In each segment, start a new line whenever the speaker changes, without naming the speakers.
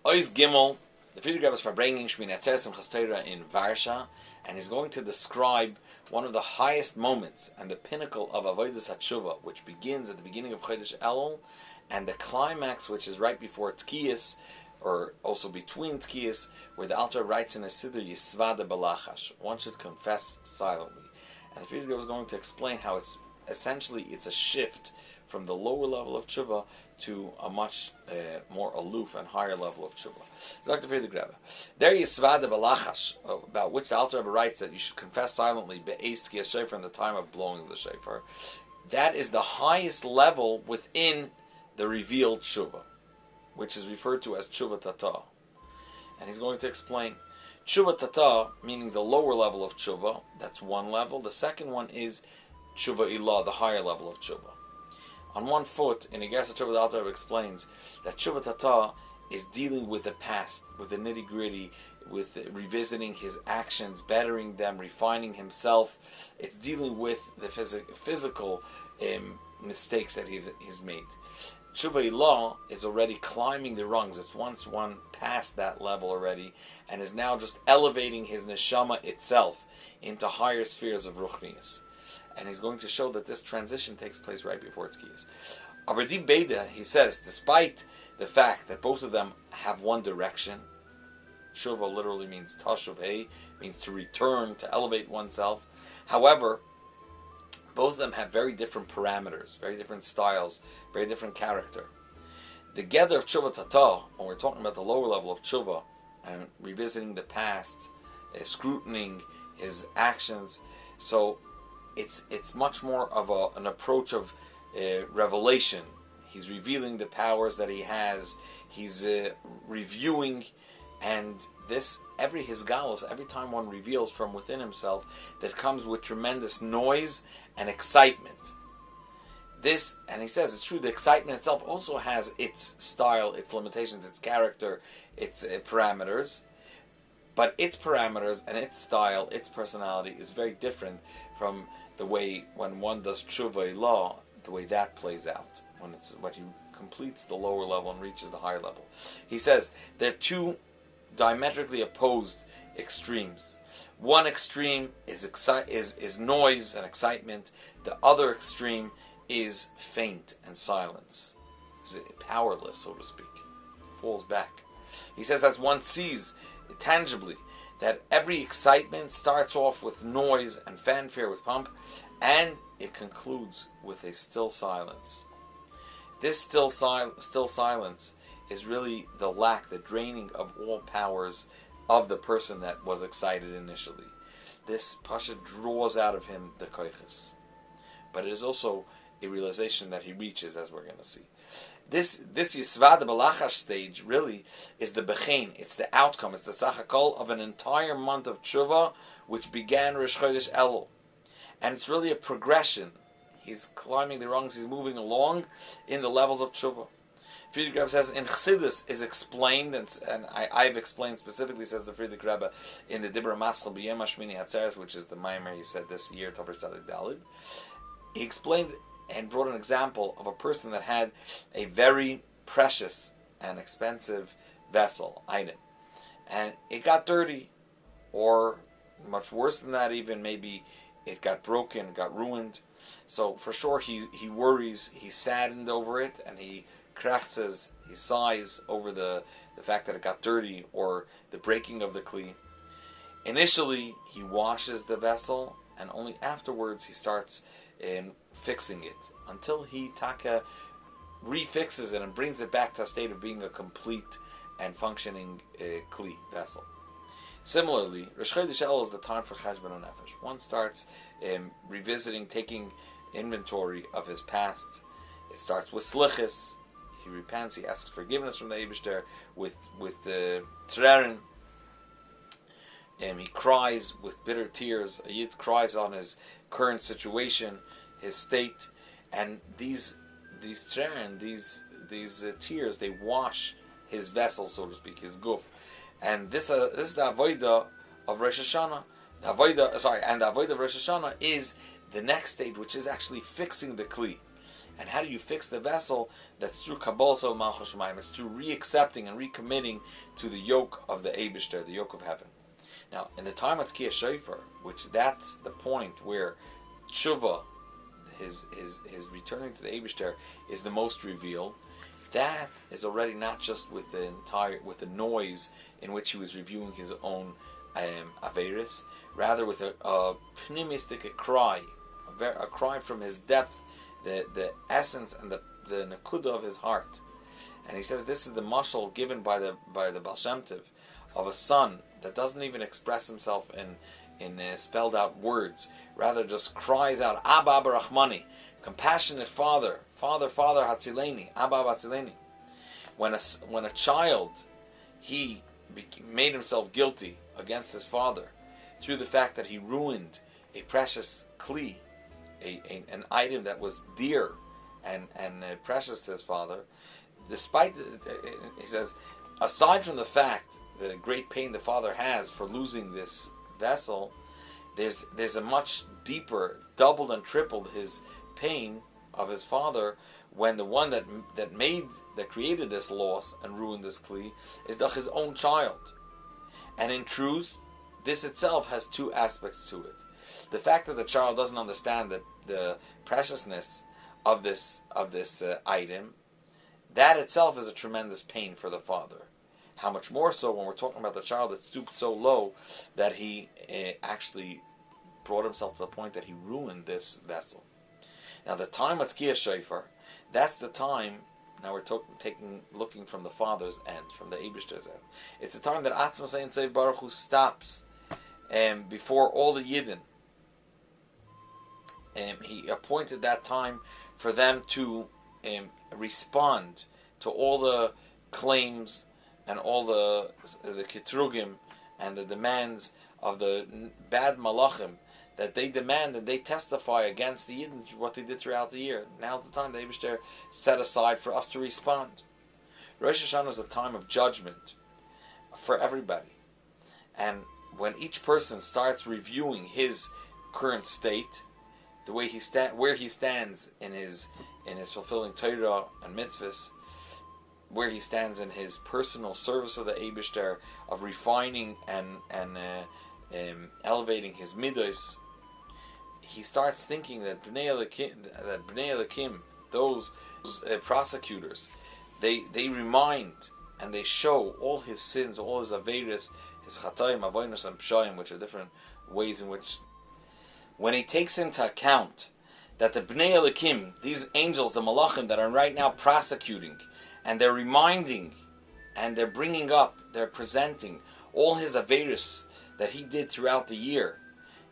Ois Gimmel, the Friedrich Rebbe is bringing Shmini Atzeres and Chas in Varsha, and he's going to describe one of the highest moments and the pinnacle of Avodas HaTshuva, which begins at the beginning of Chodesh Elul, and the climax, which is right before Tkiyas, or also between Tkiyas, where the Alter writes in a Siddur, Yisvada Balachash, one should confess silently. And the Friedrich Rebbe is going to explain how it's a shift from the lower level of tshuva to a much more aloof and higher level of tshuva. Dr. Friedrich Rebbe. There Yisvada Balachash, about which the Alter Rebbe writes that you should confess silently be'ez tkiyas shofar in the time of blowing the shofar. That is the highest level within the revealed tshuva, which is referred to as tshuva tata. And he's going to explain. Tshuva tata, meaning the lower level of tshuva, that's one level. The second one is tshuva ilah, the higher level of tshuva. On one foot, in Igersa Tshuva, the Alter Rebbe explains that tshuva tata is dealing with the past, with the nitty-gritty, with revisiting his actions, bettering them, refining himself. It's dealing with the physical mistakes that he's made. Tshuva ilah is already climbing the rungs. It's once one past that level already, and is now just elevating his neshama itself into higher spheres of ruchnius. And he's going to show that this transition takes place right before Tkiyas. Abardi Beda, he says, despite the fact that both of them have one direction, Tshuva literally means tashuv hey, means to return, to elevate oneself. However, both of them have very different parameters, very different styles, very different character. The gather of Tshuva Tata, when we're talking about the lower level of Tshuva, and revisiting the past, scrutinizing his actions, so it's much more of an approach of revelation. He's revealing the powers that he has. He's reviewing, and this his galus, every time one reveals from within himself, that comes with tremendous noise and excitement. This, and he says it's true, the excitement itself also has its style, its limitations, its character, its parameters. But its parameters and its style, its personality is very different from the way when one does tshuva ilah, the way that plays out when he completes the lower level and reaches the higher level. He says there are two diametrically opposed extremes. One extreme is noise and excitement. The other extreme is faint and silence. Is powerless, so to speak. Falls back. He says as one sees tangibly that every excitement starts off with noise and fanfare, with pomp, and it concludes with a still silence. This still silence is really the lack, the draining of all powers of the person that was excited initially. This pasha draws out of him the koiches. But it is also a realization that he reaches, as we're going to see. This Yisvada Balachash stage really is the bechein, it's the outcome, it's the sachakol of an entire month of tshuva which began Rosh Chodesh Elul. And it's really a progression. He's climbing the rungs, he's moving along in the levels of tshuva. Friedrich Rebbe says in Chassidus is explained, and I've explained specifically, says the Friedrich Rebbe, in the Dibra Maschel B'Yem HaShmini Atzeres, which is the Maimer he said this year, Tover Tzadik Dalid. He explained and brought an example of a person that had a very precious and expensive vessel, item, and it got dirty, or much worse than that even, maybe it got broken, got ruined. So for sure he worries, he's saddened over it, and he krachtzes, he sighs over the fact that it got dirty, or the breaking of the kli. Initially he washes the vessel, and only afterwards he starts fixing it, until he refixes it and brings it back to a state of being a complete and functioning kli vessel. Similarly, Rosh Chodesh Elul is the time for cheshbon nefesh. One starts revisiting, taking inventory of his past. It starts with slichus. He repents. He asks forgiveness from the Eibishter with the trerin. He cries with bitter tears. A yid cries on his current situation, his state, and these trerin, these tears, they wash his vessel, so to speak, his guf. And this is the avodah of Rosh Hashanah. The avodah of Rosh Hashanah is the next stage, which is actually fixing the kli. And how do you fix the vessel? That's through Kabbalah Malchus Shemayim. It's through re-accepting and recommitting to the yoke of the Eibishter, the yoke of heaven. Now, in the time of Tkiyah Shofar, which that's the point where Tshuva, his returning to the Eibishter, is the most revealed. That is already not just with the noise in which he was reviewing his own Averis, rather with a pneumistic cry, a cry from his depth, the essence and the nekuda of his heart. And he says this is the mashal given by the Baal Shem Tov of a son that doesn't even express himself in spelled out words, rather just cries out, Abba Abba Rachmani, compassionate Father, Father, Father Hatzileni, Abba Abba Hatzileni. When a child, he made himself guilty against his father through the fact that he ruined a precious kli, an item that was dear and precious to his father. Despite, he says, aside from the fact, the great pain the father has for losing this vessel, there's a much deeper, doubled and tripled his pain of his father when the one that created this loss and ruined this kli is his own child. And in truth, this itself has two aspects to it. The fact that the child doesn't understand the preciousness of this item, that itself is a tremendous pain for the father. How much more so when we're talking about the child that stooped so low that he actually brought himself to the point that he ruined this vessel. Now the time of Tkiyah Shofar, that's the time. Now we're looking from the father's end, from the Eibishter's end. It's the time that Atzmos Ein Sof Baruch Hu stops before all the Yidden. He appointed that time for them to respond to all the claims and all the kitrugim and the demands of the bad malachim that they demand and they testify against the Yidden what they did throughout the year. Now's the time the Eibishter set aside for us to respond. Rosh Hashanah is a time of judgment for everybody. And when each person starts reviewing his current state, the way where he stands in his fulfilling Torah and mitzvahs, where he stands in his personal service of the Eibishter, of refining and elevating his midos, he starts thinking that Bnei Elikim, those prosecutors, they remind and they show all his sins, all his averis, his chatayim, avonos, and pshayim, which are different ways in which, when he takes into account that the Bnei Elikim, these angels, the malachim that are right now prosecuting, and they're reminding, and they're bringing up, they're presenting all his averis that he did throughout the year,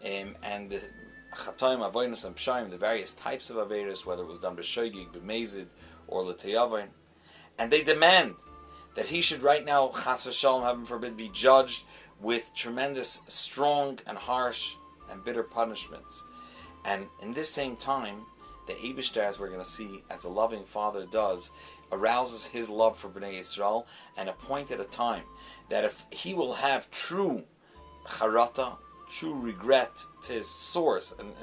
and the chatayim, avonos, and pshayim, the various types of averis, whether it was done b'shoigig, b'mezid, or l'teyavin, and they demand that he should right now, chas v'shalom, heaven forbid, be judged with tremendous, strong and harsh and bitter punishments. And in this same time, the Eibishter, as we're going to see, as a loving father does, arouses his love for Bnei Yisrael and appointed a time that if he will have true charata, true regret to his source and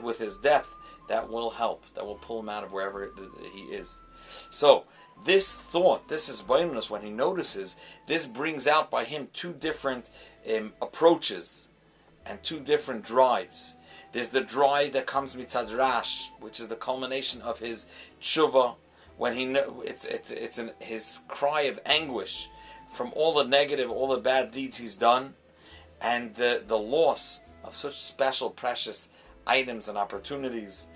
with his death, that will help, that will pull him out of wherever he is. So this thought, this is bonus, when he notices, this brings out by him two different approaches and two different drives. There's the drive that comes mitzad rash, which is the culmination of his tshuva, when his cry of anguish from all the negative, all the bad deeds he's done, and the loss of such special, precious items and opportunities,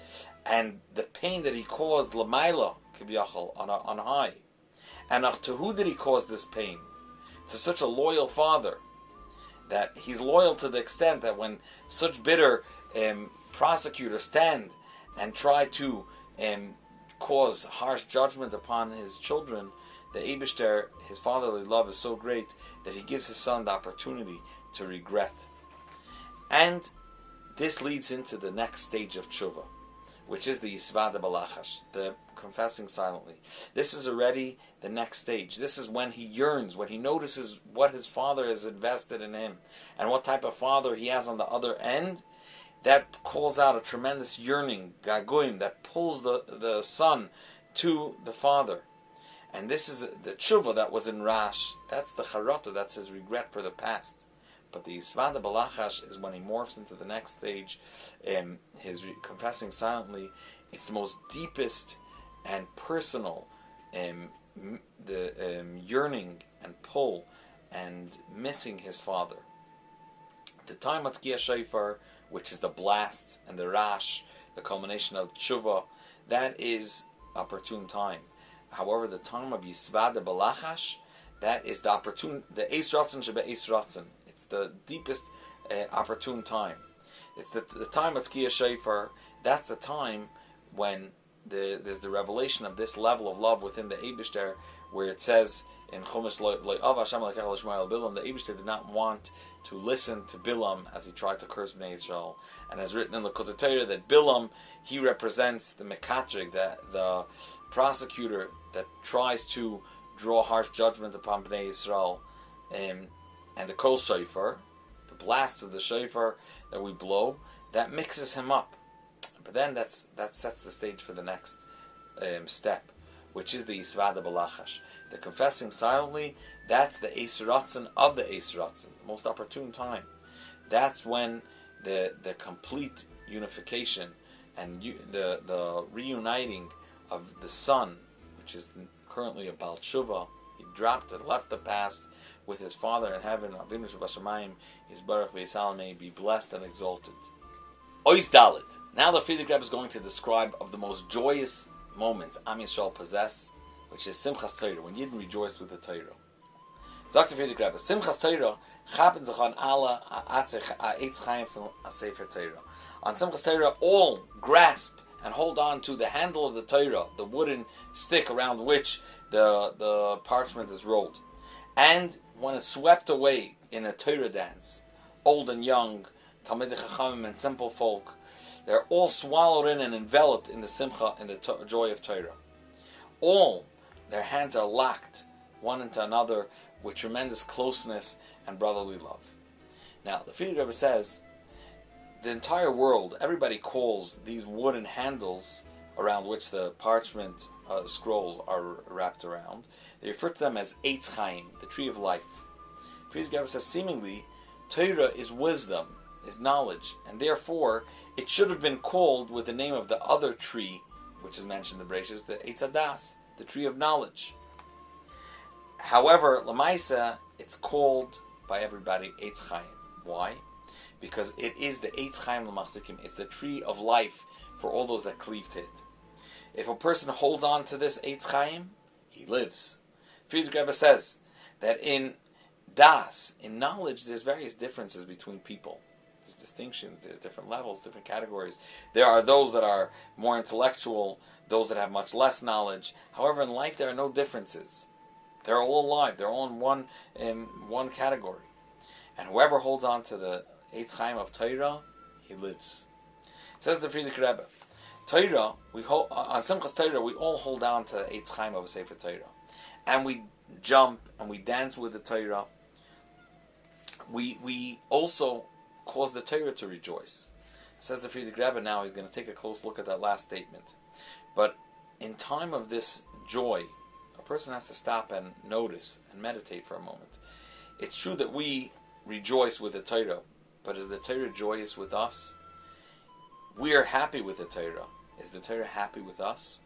and the pain that he caused l'mayla kiviyachol on high, and to who did he cause this pain? To such a loyal father, that he's loyal to the extent that when such bitter prosecutors stand and try to cause harsh judgment upon his children, the Eibishter, his fatherly love is so great that he gives his son the opportunity to regret. And this leads into the next stage of tshuva, which is the yisvada balachash, the confessing silently. This is already the next stage. This is when he yearns, when he notices what his father has invested in him, and what type of father he has on the other end. that calls out a tremendous yearning, gagoim, that pulls the son to the father. And this is the tshuva that was in Rash. That's the charata, that's his regret for the past. But the Yisvada Balachash is when he morphs into the next stage, his confessing silently. It's the most deepest and personal, the yearning and pull and missing his father. The time of Tkiyah Shofar, which is the blasts and the rash, the culmination of tshuva, that is opportune time. However, the time of Yisvada Balachash, that is the opportune, the Eis Ratzon Shebe Eis Ratzon. It's the deepest opportune time. It's the time of Tkiyah Shofar. That's the time when there's the revelation of this level of love within the Eibishter, where it says in Chumash, the Eibishter did not want to listen to Bilam as he tried to curse Bnei Israel. And as written in Likkutei that Bilam, he represents the Mekatrig, the prosecutor that tries to draw harsh judgment upon Bnei Israel, and the Kol Shofar, the blast of the Shofar that we blow, that mixes him up. But then that sets the stage for the next step, which is the Yisvada Balachash. The confessing silently, that's the Eis Ratzon of the Eis Ratzon, the most opportune time. That's when the complete unification and the reuniting of the son, which is currently a Baal Tshuva, he dropped and left the past with his father in heaven, Avinu Shebashamayim, his Baruch V'Yisrael may be blessed and exalted. Ois Dalet. Now the Friedrich Rebbe is going to describe of the most joyous moments Am Yisrael possess, which is Simchas Torah, when Yidden rejoiced with the Torah. Sagt der Friedrich Rebbe, Simchas Torah chappen sich an alle Eitz Chaim from a Sefer Torah. On Simchas Torah, all grasp and hold on to the handle of the Torah, the wooden stick around which the parchment is rolled. And one is swept away in a Torah dance. Old and young, Talmidei Chachamim and simple folk, they're all swallowed in and enveloped in the Simcha, in the joy of Torah. All their hands are locked one into another with tremendous closeness and brotherly love. Now, the Friedrich Rebbe says, the entire world, everybody calls these wooden handles around which the parchment scrolls are wrapped around, they refer to them as Eitz Chaim, the tree of life. Friedrich Rebbe says, seemingly, Torah is wisdom, is knowledge, and therefore it should have been called with the name of the other tree, which is mentioned in the Bereshis, the Eitz Hadas, the tree of knowledge. However, Lamaisa, it's called by everybody Eitz Chaim. Why? Because it is the Eitz Chaim L'machzikim. It's the tree of life for all those that cleave to it. If a person holds on to this Eitz Chaim, he lives. Friedrich Rebbe says that in Das, in knowledge, there's various differences between people. There's distinctions, there's different levels, different categories. There are those that are more intellectual, those that have much less knowledge. However, in life there are no differences. They're all alive. They're all in one category. And whoever holds on to the Eitz Chaim of Torah, he lives. Says the Friedrich Rebbe, Torah, on Simchas Torah, we all hold on to the Eitz Chaim of a Sefer Torah. And we jump and we dance with the Torah. We also cause the Torah to rejoice. Says the Friedrich Rebbe, now he's going to take a close look at that last statement. But in time of this joy, a person has to stop and notice and meditate for a moment. It's true that we rejoice with the Torah, but is the Torah joyous with us? We are happy with the Torah. Is the Torah happy with us?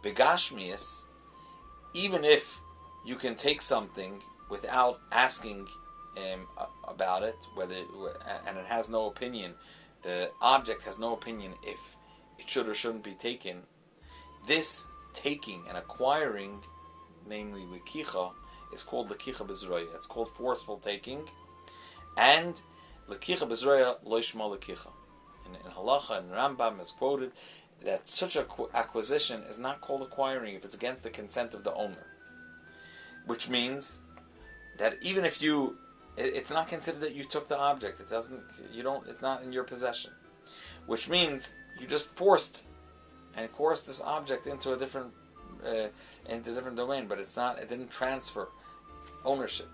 Begashmias, even if you can take something without asking about it, and it has no opinion, the object has no opinion if it should or shouldn't be taken, this taking and acquiring, namely Likicha, is called Likicha B'Zroya. It's called forceful taking, and Likicha B'Zroya Loishma Likicha. In Halacha and Rambam is quoted that such an acquisition is not called acquiring if it's against the consent of the owner. Which means that even if it's not considered that you took the object. It's not in your possession. Which means you just forced this object into a different domain, but it didn't transfer ownership.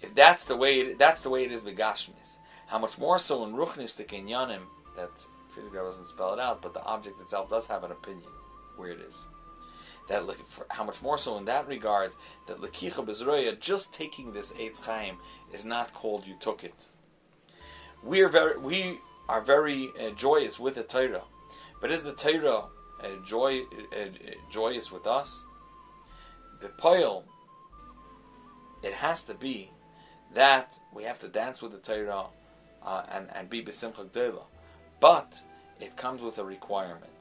If that's the way it is begashmis. How much more so in ruchnistic inyanim, that Friedrich doesn't spell it out, but the object itself does have an opinion where it is. That how much more so in that regard that lekicha bezroya, just taking this Eitz Chaim, is not called you took it. We are very joyous with the Torah, but is the Torah joyous with us? The poil, it has to be that we have to dance with the Torah and be b'simcha gdola, but it comes with a requirement.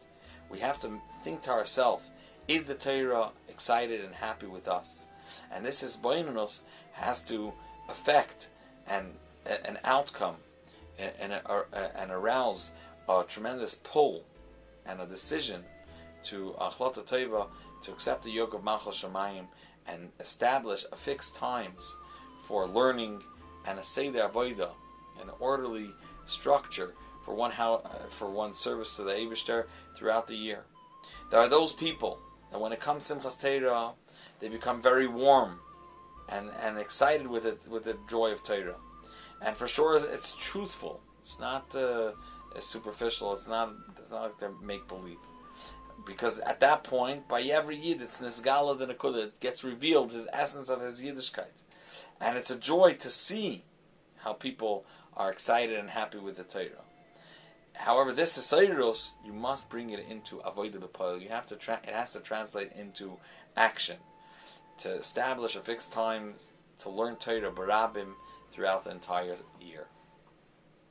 We have to think to ourselves, is the Torah excited and happy with us? And this is B'inunus has to affect an outcome and arouse a tremendous pull and a decision to achlata teva, to accept the yoke of Malchus Shamayim and establish a fixed times for learning and a seder avoda, an orderly structure for one service to the Eibishter throughout the year. There are those people that when it comes Simchas Torah, they become very warm and excited with it, with the joy of Torah. And for sure, it's truthful. It's not superficial. It's not like they make believe. Because at that point, by every Yid, it's Nisgala the Nekuda. It gets revealed his essence of his Yiddishkeit. And it's a joy to see how people are excited and happy with the Torah. However, this is Seiros, you must bring it into Avodah B'Poel. You have to it has to translate into action, to establish a fixed time to learn Torah Barabim throughout the entire year.